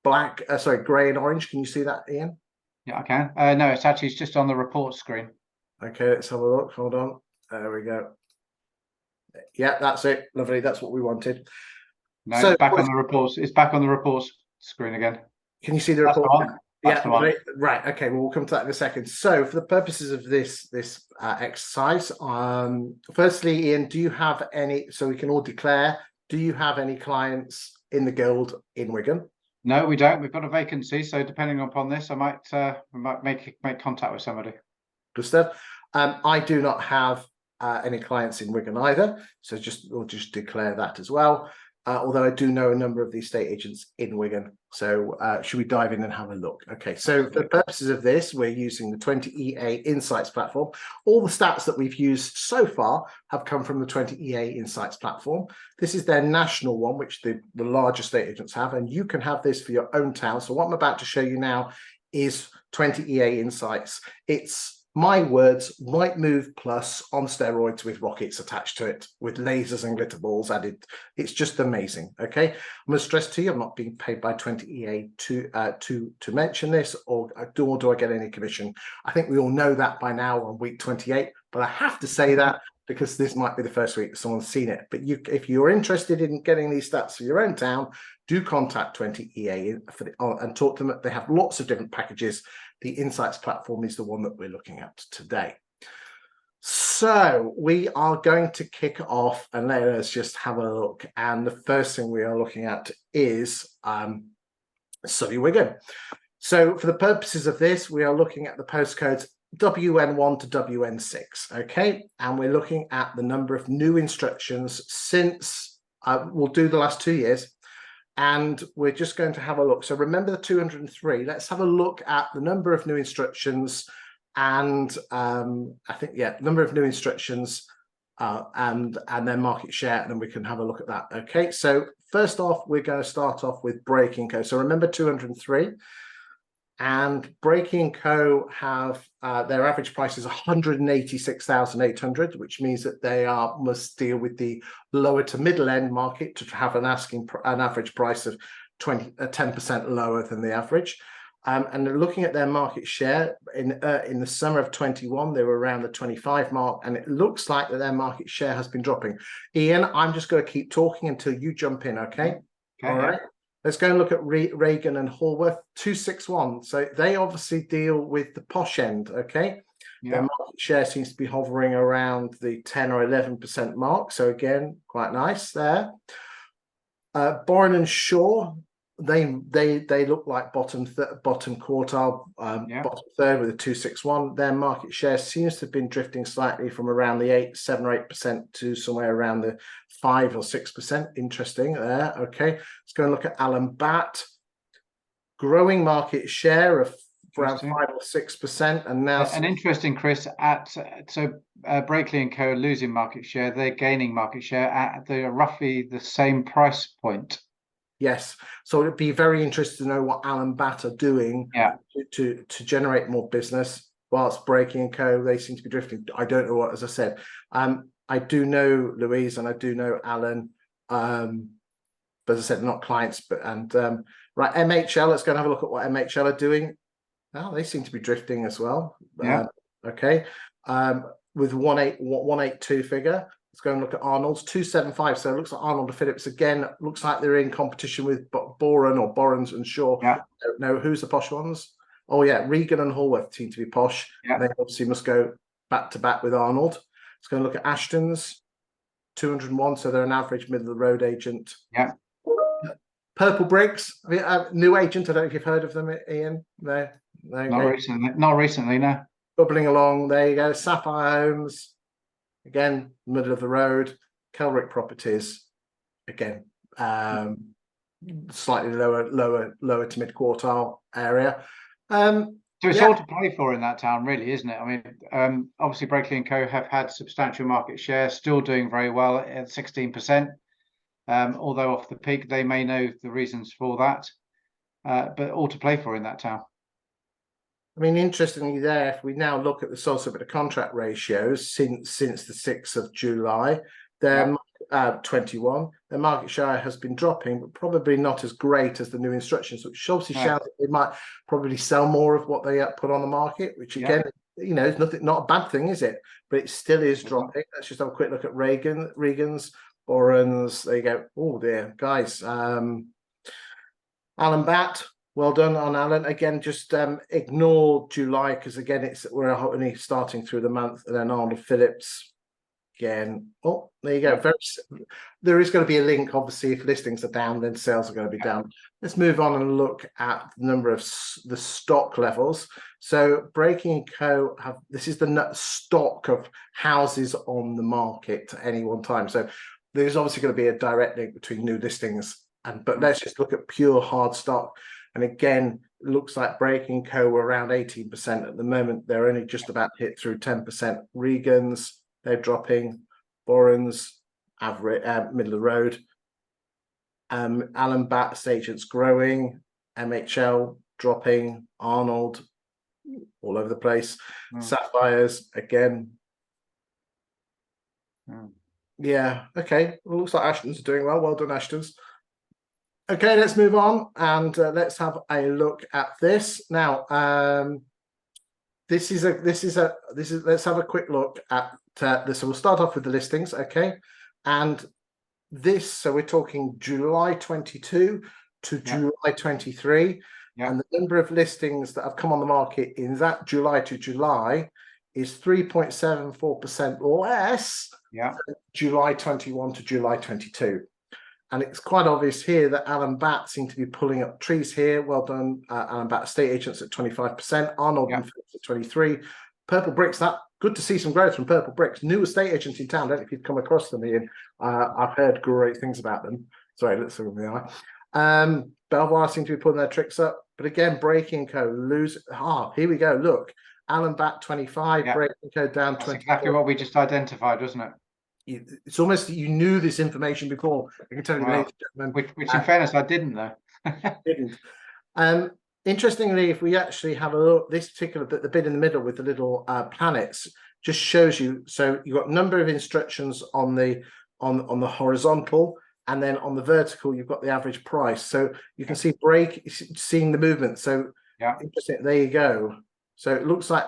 black, grey and orange. Can you see that, Iain? Yeah, I can. No, it's just on the report screen. Okay, let's have a look. Hold on. There we go. Yeah, that's it. Lovely. That's what we wanted. No, so, it's back on the reports. It's back on the reports screen again. Can you see the report? That's the one. Right. Okay. Well, we'll come to that in a second. So, for the purposes of this exercise, firstly, Iain, do you have any? So we can all declare. Do you have any clients in the guild in Wigan? No, we don't. We've got a vacancy. So, depending upon this, I might make contact with somebody. Good stuff. I do not have any clients in Wigan either, so we'll just declare that as well. Although I do know a number of the estate agents in Wigan. So should we dive in and have a look? Okay, so for the purposes of this, we're using the 20EA Insights platform. All the stats that we've used so far have come from the 20EA Insights platform. This is their national one, which the large estate agents have, and you can have this for your own town. So what I'm about to show you now is 20 EA insights. It's my words, right move plus on steroids with rockets attached to it, with lasers and glitter balls added. It's just amazing. Okay, I'm going to stress to you, I'm not being paid by 20 EA to mention this, or do I get any commission? I think we all know that by now on week 28, but I have to say that because this might be the first week that someone's seen it. But if you're interested in getting these stats for your own town, do contact 20 EA and talk to them. They have lots of different packages. The Insights platform is the one that we're looking at today. So we are going to kick off and let us just have a look. And the first thing we are looking at is Surrey Wigan. So for the purposes of this, we are looking at the postcodes WN1 to WN6, okay? And we're looking at the number of new instructions since, we'll do the last 2 years, and we're just going to have a look. So remember the 203, let's have a look at the number of new instructions and I think, yeah, number of new instructions and then market share, and then we can have a look at that, okay? So first off, we're going to start off with Breaking Co. So remember 203. And Breaking Co have their average price is 186,800, which means that they must deal with the lower to middle end market to have an average price of 10% lower than the average. And looking at their market share in the summer of 21, they were around the 25 mark, and it looks like that their market share has been dropping. Ian, I'm just going to keep talking until you jump in, okay? All right. Let's go and look at Reagan and Hallworth, 261. So they obviously deal with the posh end, okay? Yeah. Their market share seems to be hovering around the 10 or 11% mark. So again, quite nice there. Boren and Shaw, they look like bottom quartile, bottom third with a 261. Their market share seems to have been drifting slightly from around the 7 or 8% to somewhere around the 5 or 6%. Interesting there. Okay, let's go and look at Allen Batt. Growing market share of around 5 or 6%, and now and interesting, Chris. Breakley and Co are losing market share. They're gaining market share at roughly the same price point. Yes, so it'd be very interesting to know what Allen Batt are doing to generate more business, whilst Breaking & Co, they seem to be drifting. I don't know what, as I said, I do know Louise and I do know Alan, but as I said, not clients, but right, MHL, let's go and have a look at what MHL are doing. Oh, they seem to be drifting as well. Okay, with 182 figure. Let's go and look at Arnold's 275. So it looks like Arnold and Phillips again. Looks like they're in competition with Borens and Shaw. Yeah. I don't know who's the posh ones. Oh yeah, Regan and Hallworth seem to be posh. Yeah. They obviously must go back to back with Arnold. Let's go and look at Ashton's 201. So they're an average middle of the road agent. Yeah. Purple Bricks, new agent. I don't know if you've heard of them, Ian. No, not recently. Not recently, no. Bubbling along. There you go. Sapphire Homes. Again, middle of the road. Kelrick Properties, again, slightly lower to mid quartile area. So it's all to play for in that town, really, isn't it? I mean, obviously, Breakley and Co have had substantial market share, still doing very well at 16%. Although off the peak, they may know the reasons for that, but all to play for in that town. I mean, interestingly there, if we now look at the sole subject contract ratios since the 6th of July, they're 21. Their market share has been dropping, but probably not as great as the new instructions, which obviously shows that they might probably sell more of what they put on the market, which again, you know, is not a bad thing, is it? But it still is dropping. Let's just have a quick look at Regan's, Borens. There you go. Oh dear, guys. Allen Batt. Well done on Alan. Again, just ignore July because again, we're only starting through the month, and then Arnold Phillips again. Oh, there you go. There is going to be a link. Obviously, if listings are down, then sales are going to be down. Let's move on and look at the number of the stock levels. So, Breaking Co this is the stock of houses on the market at any one time. So, there's obviously going to be a direct link between new listings but let's just look at pure hard stock. And again, it looks like Breaking Co were around 18% at the moment. They're only just about hit through 10%. Regan's, they're dropping. Borens, average, middle of the road. Allen Batt's agents growing. MHL dropping. Arnold all over the place. Mm. Sapphires again. Mm. Yeah, okay. Well, looks like Ashton's doing well. Well done, Ashton's. Okay, let's move on and let's have a look at this now. Let's have a quick look at this. So we'll start off with the listings, okay? And this, so we're talking July 22 to July 23, and the number of listings that have come on the market in that July to July is 3.74% less than July 21 to July 22. And it's quite obvious here that Alan Batt seemed to be pulling up trees here. Well done, Alan Batt, estate agents at 25%, Arnold and Phillips at 23%. Purple Bricks, that good to see some growth from Purple Bricks. New estate agent in town. I don't know if you've come across them, Ian. I've heard great things about them. Sorry, let's look in the eye. Belvoir seem to be pulling their tricks up. But again, Breaking Co. lose. Here we go. Look, Alan Batt 25, Breaking Co. down 20. That's exactly what we just identified, wasn't it? It's almost you knew this information before. I can tell you, ladies and gentlemen. Which in fairness, I didn't though. Didn't. Interestingly, if we actually have a look, this particular the bit in the middle with the little planets just shows you. So you've got number of instructions on the horizontal, and then on the vertical, you've got the average price. So you can see seeing the movement. So interesting. There you go. So it looks like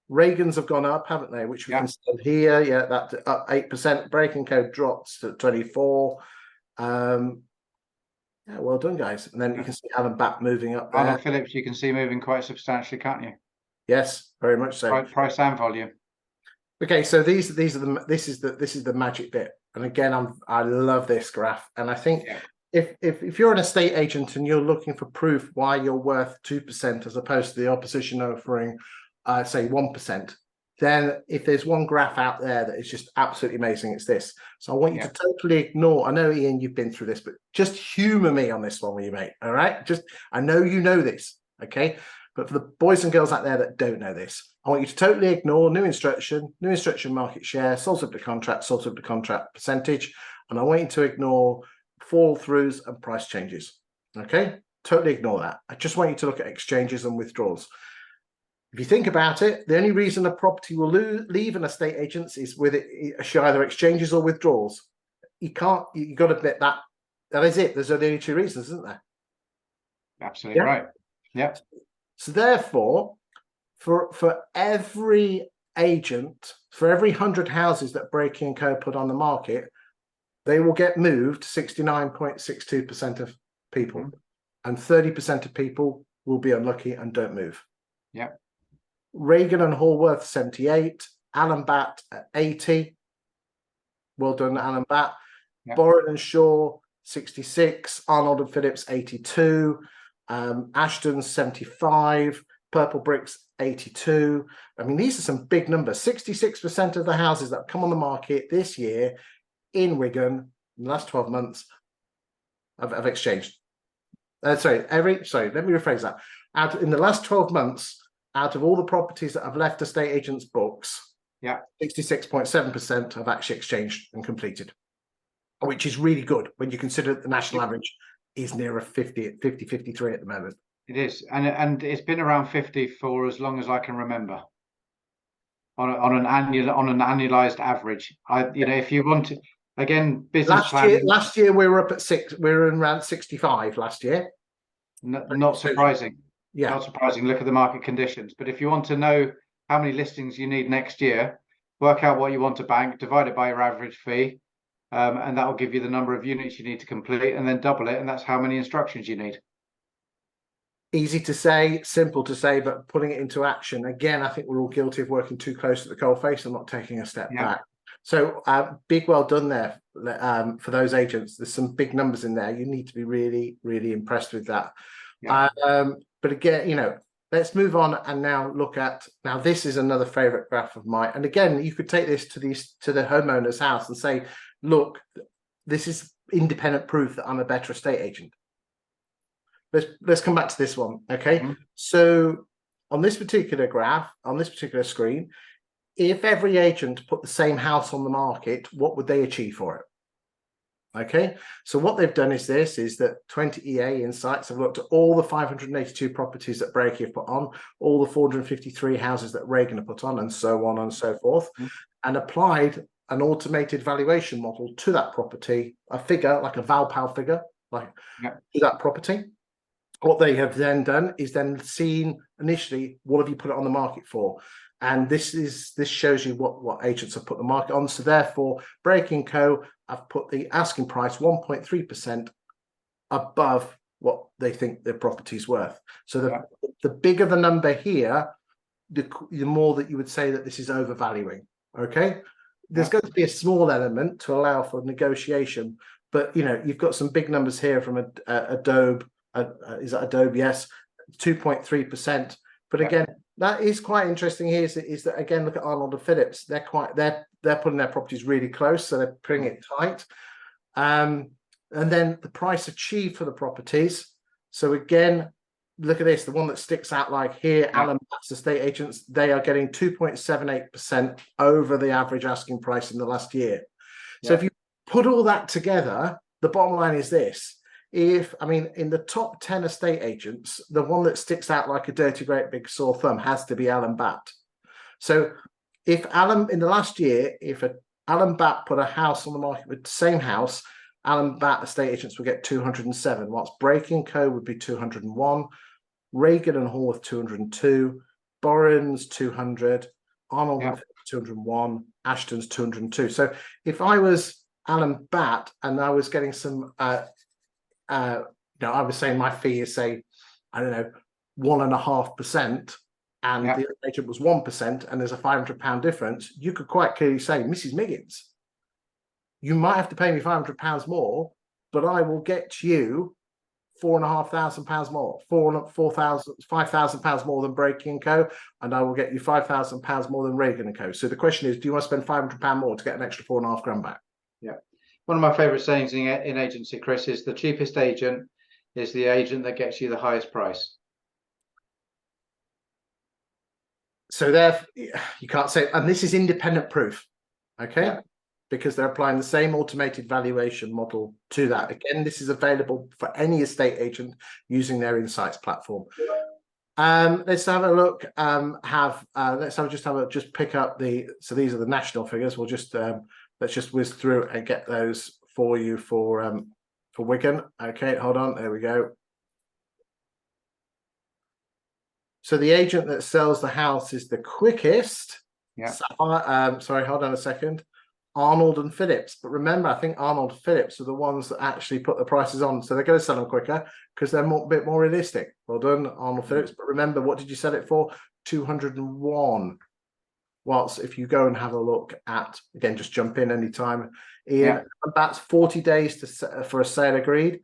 Reagan's have gone up, haven't they? Which we can see here. Yeah, that's up 8%. Breaking Code drops to 24. Yeah, well done, guys. And then you can see Alan Batt moving up there. Arnold Phillips, you can see moving quite substantially, can't you? Yes, very much so. Price and volume. Okay, so this is the magic bit. And again, I love this graph. And I think if you're an estate agent and you're looking for proof why you're worth 2% as opposed to the opposition offering say 1%, then if there's one graph out there that is just absolutely amazing, it's this. So I want you to totally ignore. I know, Ian, you've been through this, but just humor me on this one, will you, mate? All right. I know you know this, okay? But for the boys and girls out there that don't know this, I want you to totally ignore new instruction market share, sold subject to contract percentage, and I want you to ignore fall throughs and price changes. Okay, totally ignore that. I just want you to look at exchanges and withdrawals. If you think about it, the only reason a property will leave an estate agent is with either exchanges or withdrawals. You've got to admit that is it. There's only two reasons, isn't there? Absolutely right. Yeah. So therefore, for every agent, for every 100 houses that Breaking Co put on the market, they will get moved 69.62% of people, and 30% of people will be unlucky and don't move. Yeah. Reagan and Hallworth 78, Alan Batt at 80. Well done, Alan Batt. Yep. Borrett and Shaw 66, Arnold and Phillips 82, Ashton 75, Purple Bricks 82. I mean, these are some big numbers. 66% of the houses that have come on the market this year in Wigan in the last 12 months have exchanged. Let me rephrase that. In the last 12 months, out of all the properties that have left estate agents' books, 66.7% have actually exchanged and completed, which is really good when you consider that the national average is nearer 50, 53 at the moment. It is, and it's been around 50 for as long as I can remember. On an annualized average, if you want to, again, business planning. Last year we were up at 6. We were around 65 last year. Not surprising. Yeah, not surprising. Look at the market conditions. But if you want to know how many listings you need next year, work out what you want to bank, divide it by your average fee, and that will give you the number of units you need to complete, and then double it, and that's how many instructions you need. Easy to say, simple to say, but putting it into action, again, I think we're all guilty of working too close to the coalface and not taking a step back. So big well done there for those agents. There's some big numbers in there. You need to be really, really impressed with that. But again, let's move on and now look at, this is another favorite graph of mine. And again, you could take this to the homeowner's house and say, look, this is independent proof that I'm a better estate agent. Let's come back to this one. Okay. So on this particular graph, on this particular screen, if every agent put the same house on the market, what would they achieve for it? Okay, so what they've done is that 20 EA Insights have looked at all the 582 properties that Breaky have put on, all the 453 houses that Reagan have put on, and so on and so forth, and applied an automated valuation model to that property, a figure like a Valpal figure, like to that property. What they have then done is then seen initially, what have you put it on the market for? And this shows you what agents have put the market on. So therefore, Breaky & Co. have put the asking price 1.3% above what they think their property is worth. So the bigger the number here, the more that you would say that this is overvaluing. Okay, there's going to be a small element to allow for negotiation, but you've got some big numbers here from Adobe. Is that Adobe? Yes, 2.3%. But again, that is quite interesting here. Is that again? Look at Arnold and Phillips. They're putting their properties really close, so they're putting it tight. And then the price achieved for the properties. So again, look at this. The one that sticks out like here, Alan Batt's estate agents. They are getting 2.78% over the average asking price in the last year. So if you put all that together, the bottom line is this. In the top 10 estate agents, the one that sticks out like a dirty great big sore thumb has to be Alan Batt. So if in the last year, if Alan Batt put a house on the market with the same house, Alan Batt estate agents would get 207, whilst Breaky & Co. would be 201, Reagan and Hall with 202, Borrens 200, Arnold with 201, Ashton's 202. So if I was Alan Batt and I was getting some I was saying my fee is, say, I don't know, 1.5%, and the agent was 1%, and there's a £500 difference, you could quite clearly say, Mrs. Miggins, you might have to pay me £500 more, but I will get you £4,500 more, £5,000 more than Breaky & Co., and I will get you £5,000 more than Reagan & Co. So the question is, do you want to spend £500 more to get an extra £4,500 back? Yeah. One of my favorite sayings in agency, Chris, is the cheapest agent is the agent that gets you the highest price. So there, you can't say, and this is independent proof, okay? Because they're applying the same automated valuation model to that. Again, this is available for any estate agent using their Insights platform. Let's have a look. Just pick up so these are the national figures. We'll just let's just whiz through and get those for you for Wigan. Okay, hold on. There we go. So the agent that sells the house is the quickest. Sorry, hold on a second. Arnold and Phillips. But remember, I think Arnold and Phillips are the ones that actually put the prices on. So they're going to sell them quicker because they're a bit more realistic. Well done, Arnold Phillips. But remember, what did you sell it for? 201. Whilst if you go and have a look at, again, just jump in anytime, Ian, that's 40 days for a sale agreed.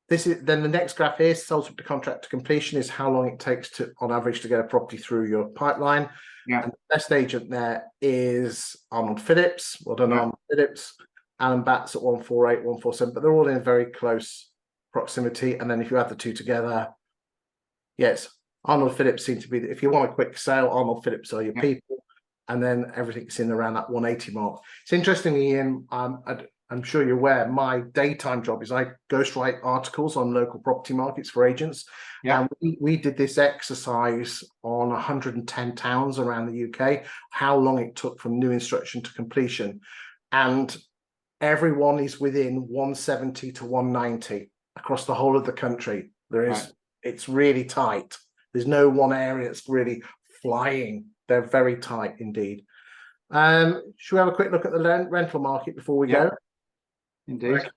This is then the next graph here, sold to contract to completion, is how long it takes on average to get a property through your pipeline. And the best agent there is Arnold Phillips. Well done, Arnold Phillips. Alan Batt's at 148, 147, but they're all in very close proximity. And then if you add the two together, yes, Arnold Phillips seem to be, if you want a quick sale, Arnold Phillips are your people, and then everything's in around that 180 mark. It's interesting, Ian, I'm sure you're aware, my daytime job is I ghostwrite articles on local property markets for agents. And we did this exercise on 110 towns around the UK, how long it took from new instruction to completion. And everyone is within 170 to 190 across the whole of the country. It's really tight. There's no one area that's really flying. They're very tight indeed. Should we have a quick look at the rental market before we go? Indeed. Okay.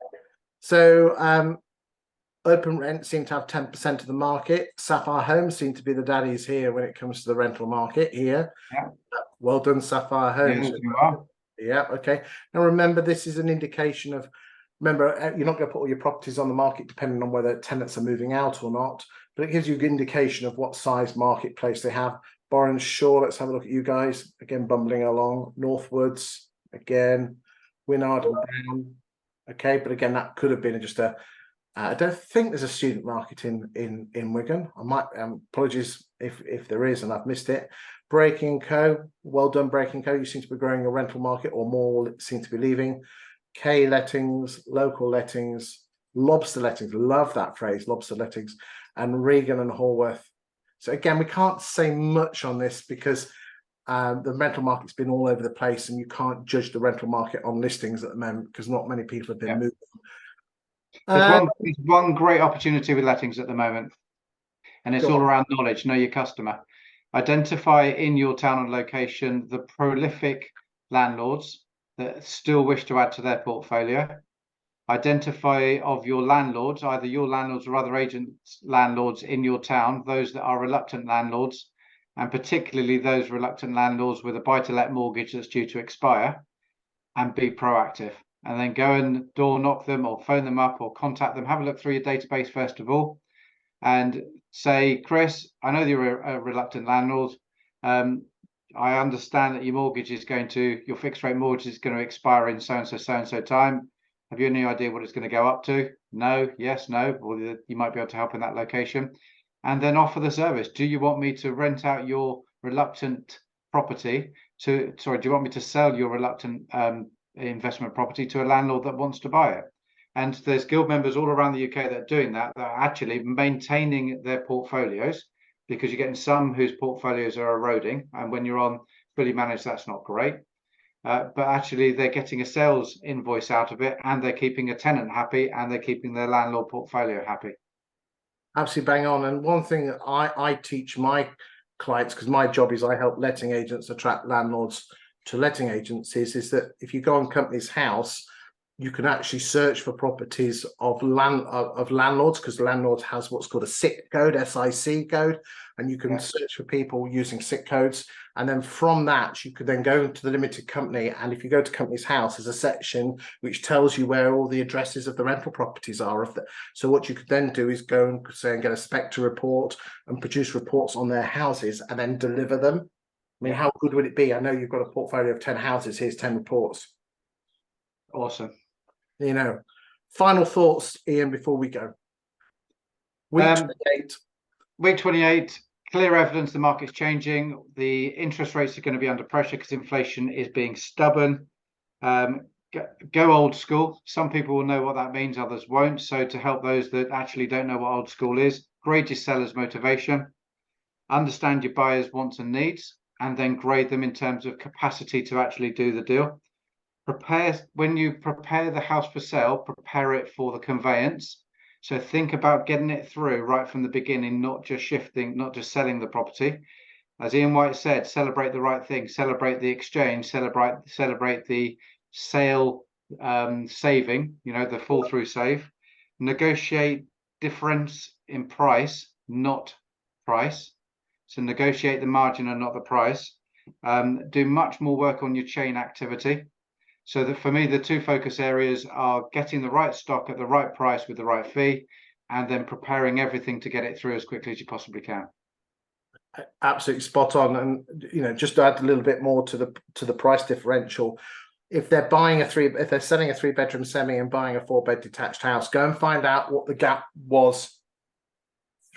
So open rent seem to have 10% of the market. Sapphire Homes seem to be the daddies here when it comes to the rental market here. Well done, Sapphire Homes. Okay. Now remember, this is an indication of, remember, you're not going to put all your properties on the market depending on whether tenants are moving out or not, but it gives you an indication of what size marketplace they have. Borrens Shaw, let's have a look at you guys. Again, bumbling along. Northwoods, again. Winard and Brown. Okay, but again, that could have been just I don't think there's a student market in Wigan. I might, apologies if there is and I've missed it. Breaky & Co. Well done, Breaky & Co. You seem to be growing a rental market, or more seem to be leaving. K lettings, local lettings, lobster lettings, love that phrase, lobster lettings, and Regan and Horworth. So again, we can't say much on this because the rental market's been all over the place, and you can't judge the rental market on listings at the moment because not many people have been moving. There's one great opportunity with lettings at the moment, and it's all around knowledge. Know your customer. Identify in your town and location the prolific landlords that still wish to add to their portfolio. Identify of your landlords, either your landlords or other agents' landlords in your town, those that are reluctant landlords, and particularly those reluctant landlords with a buy-to-let mortgage that's due to expire, and be proactive. And then go and door knock them or phone them up or contact them. Have a look through your database first of all and say, Chris, I know you're a reluctant landlord. I understand that your mortgage is your fixed rate mortgage is going to expire in so and so time. Have you any idea what it's going to go up to? No, yes, no. Well, you might be able to help in that location. And then offer the service. Do you want me to rent out your reluctant property do you want me to sell your reluctant investment property to a landlord that wants to buy it? And there's guild members all around the UK that are doing that are actually maintaining their portfolios, because you're getting some whose portfolios are eroding. And when you're on fully managed, that's not great. But actually they're getting a sales invoice out of it, and they're keeping a tenant happy, and they're keeping their landlord portfolio happy. Absolutely bang on. And one thing that I teach my clients, because my job is I help letting agents attract landlords to letting agencies, is that if you go on Companies House, you can actually search for properties of landlords, because landlords has what's called a SIC code, SIC code, and you can search for people using SIC codes. And then from that, you could then go into the limited company. And if you go to Companies House, there's a section which tells you where all the addresses of the rental properties are. So what you could then do is go and say and get a Spectre report and produce reports on their houses and then deliver them. I mean, how good would it be? I know you've got a portfolio of 10 houses. Here's 10 reports. Awesome. You know, final thoughts, Ian, before we go. Week 28. Week 28, clear evidence the market's changing. The interest rates are going to be under pressure because inflation is being stubborn. Go old school. Some people will know what that means, others won't. So to help those that actually don't know what old school is, grade your seller's motivation, understand your buyers' wants and needs, and then grade them in terms of capacity to actually do the deal. When you prepare the house for sale, prepare it for the conveyance. So think about getting it through right from the beginning, not just selling the property. As Ian White said, celebrate the right thing, celebrate the exchange, celebrate the sale saving, the fall through save. Negotiate difference in price, not price. So negotiate the margin and not the price. Do much more work on your chain activity. So that for me, the two focus areas are getting the right stock at the right price with the right fee, and then preparing everything to get it through as quickly as you possibly can. Absolutely spot on. And just to add a little bit more to the price differential, if they're selling a 3-bedroom semi and buying a 4-bed detached house, go and find out what the gap was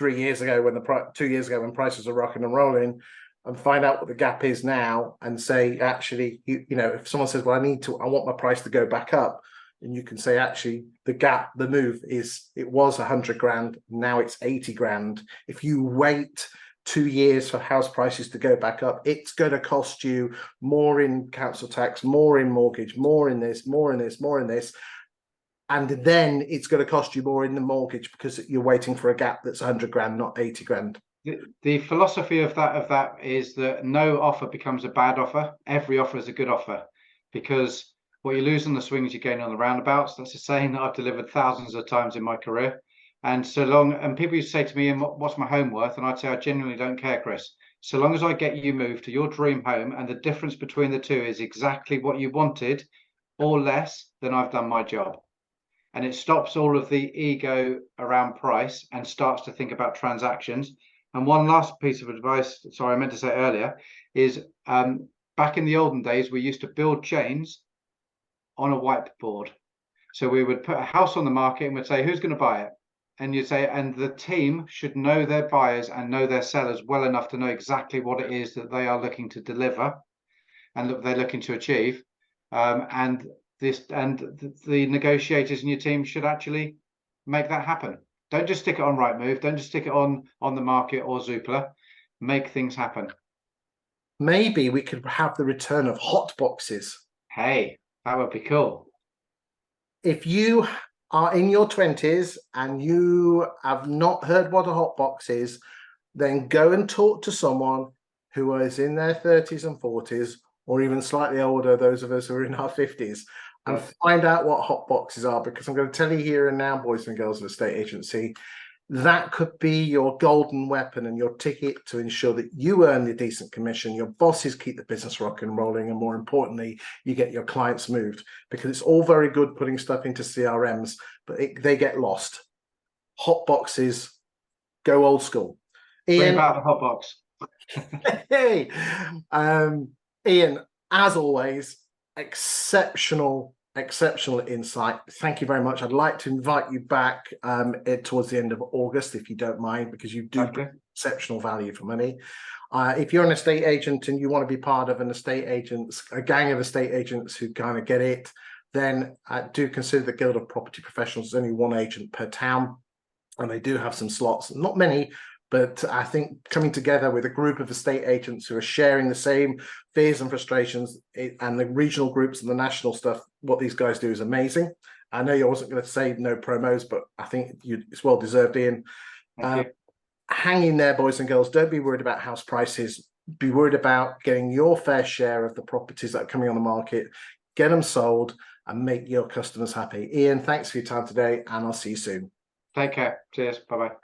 2 years ago when prices are rocking and rolling, and find out what the gap is now, and say, actually, if someone says, well, I want my price to go back up, and you can say, actually, the move is, it was 100 grand, now it's 80 grand. If you wait 2 years for house prices to go back up, it's going to cost you more in council tax, more in mortgage, more in this, more in this, more in this. And then it's going to cost you more in the mortgage because you're waiting for a gap that's 100 grand, not 80 grand. The philosophy of that is that no offer becomes a bad offer. Every offer is a good offer, because what you lose on the swings, you gain on the roundabouts. That's a saying that I've delivered thousands of times in my career. And people used to say to me, what's my home worth? And I'd say, I genuinely don't care, Chris. So long as I get you moved to your dream home, and the difference between the two is exactly what you wanted or less, then I've done my job. And it stops all of the ego around price and starts to think about transactions. And one last piece of advice, sorry, I meant to say earlier, is back in the olden days, we used to build chains on a whiteboard. So we would put a house on the market and we'd say, who's going to buy it? And you'd say, and the team should know their buyers and know their sellers well enough to know exactly what it is that they are looking to deliver and they're looking to achieve. And the negotiators in your team should actually make that happen. Don't just stick it on Rightmove. Don't just stick it on the market or Zoopla. Make things happen. Maybe we could have the return of hot boxes. Hey, that would be cool. If you are in your 20s and you have not heard what a hot box is, then go and talk to someone who is in their 30s and 40s, or even slightly older, those of us who are in our 50s, and find out what hot boxes are, because I'm going to tell you here and now, boys and girls of the estate agency, that could be your golden weapon and your ticket to ensure that you earn the decent commission, your bosses keep the business rock and rolling, and more importantly, you get your clients moved. Because it's all very good putting stuff into CRMs, but they get lost. Hot boxes, go old school. Bring Iain, about the hot box. hey, Iain, as always, exceptional insight. Thank you very much. I'd like to invite you back towards the end of August, if you don't mind, because you do bring exceptional value for money. If you're an estate agent and you want to be part of a gang of estate agents who kind of get it, then do consider the Guild of Property Professionals. There's only one agent per town, and they do have some slots, not many. But I think coming together with a group of estate agents who are sharing the same fears and frustrations, and the regional groups and the national stuff, what these guys do is amazing. I know you wasn't going to say no promos, but I think it's well deserved, Iain. Hang in there, boys and girls. Don't be worried about house prices. Be worried about getting your fair share of the properties that are coming on the market. Get them sold and make your customers happy. Iain, thanks for your time today, and I'll see you soon. Take care. Cheers. Bye-bye.